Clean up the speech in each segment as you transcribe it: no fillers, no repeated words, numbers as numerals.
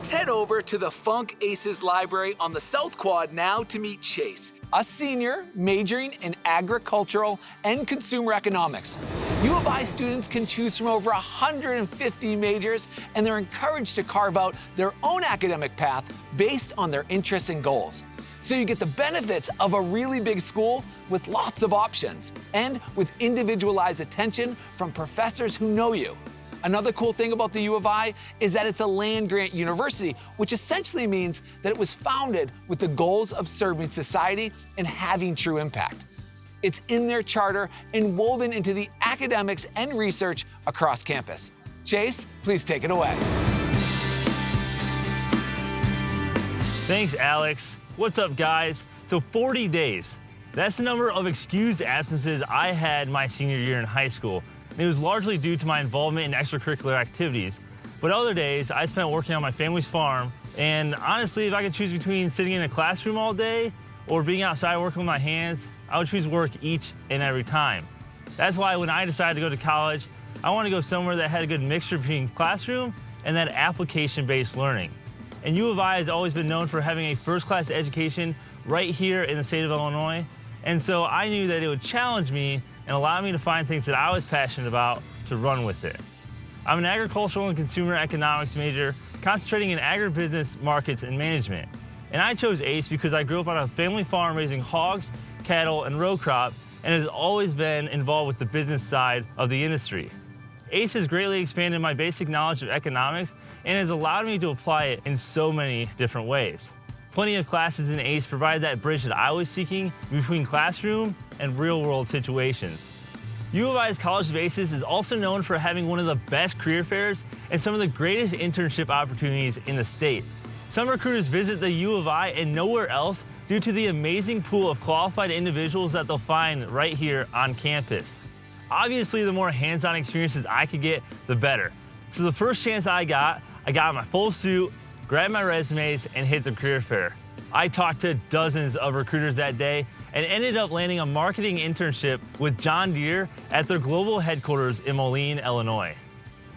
Let's head over to the Funk Aces Library on the South Quad now to meet Chase, a senior majoring in agricultural and consumer economics. U of I students can choose from over 150 majors, and they're encouraged to carve out their own academic path based on their interests and goals. So you get the benefits of a really big school with lots of options and with individualized attention from professors who know you. Another cool thing about the U of I is that it's a land-grant university, which essentially means that it was founded with the goals of serving society and having true impact. It's in their charter and woven into the academics and research across campus. Chase, please take it away. Thanks, Alex. What's up, guys? So 40 days. That's the number of excused absences I had my senior year in high school. It was largely due to my involvement in extracurricular activities. But other days, I spent working on my family's farm. And honestly, if I could choose between sitting in a classroom all day or being outside working with my hands, I would choose work each and every time. That's why when I decided to go to college, I wanted to go somewhere that had a good mixture between classroom and that application-based learning. And U of I has always been known for having a first-class education right here in the state of Illinois. And so I knew that it would challenge me and allow me to find things that I was passionate about to run with it. I'm an agricultural and consumer economics major, concentrating in agribusiness, markets, and management. And I chose ACE because I grew up on a family farm raising hogs, cattle, and row crop, and has always been involved with the business side of the industry. ACE has greatly expanded my basic knowledge of economics and has allowed me to apply it in so many different ways. Plenty of classes in ACE provide that bridge that I was seeking between classroom and real-world situations. U of I's College of Aces is also known for having one of the best career fairs and some of the greatest internship opportunities in the state. Some recruiters visit the U of I and nowhere else due to the amazing pool of qualified individuals that they'll find right here on campus. Obviously, the more hands-on experiences I could get, the better. So the first chance I got in my full suit, grabbed my resumes, and hit the career fair. I talked to dozens of recruiters that day and ended up landing a marketing internship with John Deere at their global headquarters in Moline, Illinois.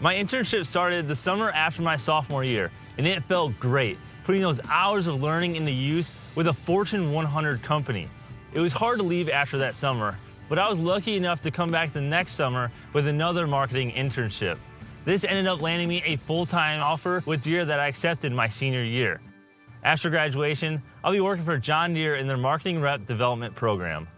My internship started the summer after my sophomore year, and it felt great, putting those hours of learning into use with a Fortune 100 company. It was hard to leave after that summer, but I was lucky enough to come back the next summer with another marketing internship. This ended up landing me a full-time offer with Deere that I accepted my senior year. After graduation, I'll be working for John Deere in their marketing rep development program.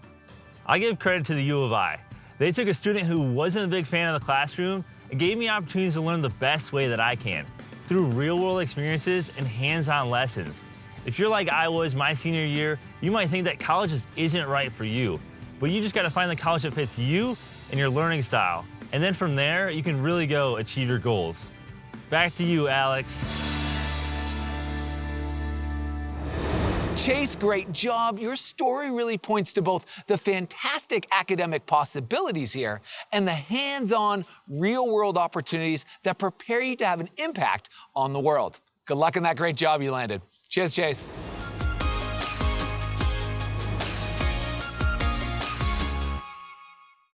I give credit to the U of I. They took a student who wasn't a big fan of the classroom and gave me opportunities to learn the best way that I can, through real-world experiences and hands-on lessons. If you're like I was my senior year, you might think that college just isn't right for you, but you just gotta find the college that fits you and your learning style. And then from there, you can really go achieve your goals. Back to you, Alex. Chase, great job. Your story really points to both the fantastic academic possibilities here and the hands-on, real-world opportunities that prepare you to have an impact on the world. Good luck in that great job you landed. Cheers, Chase.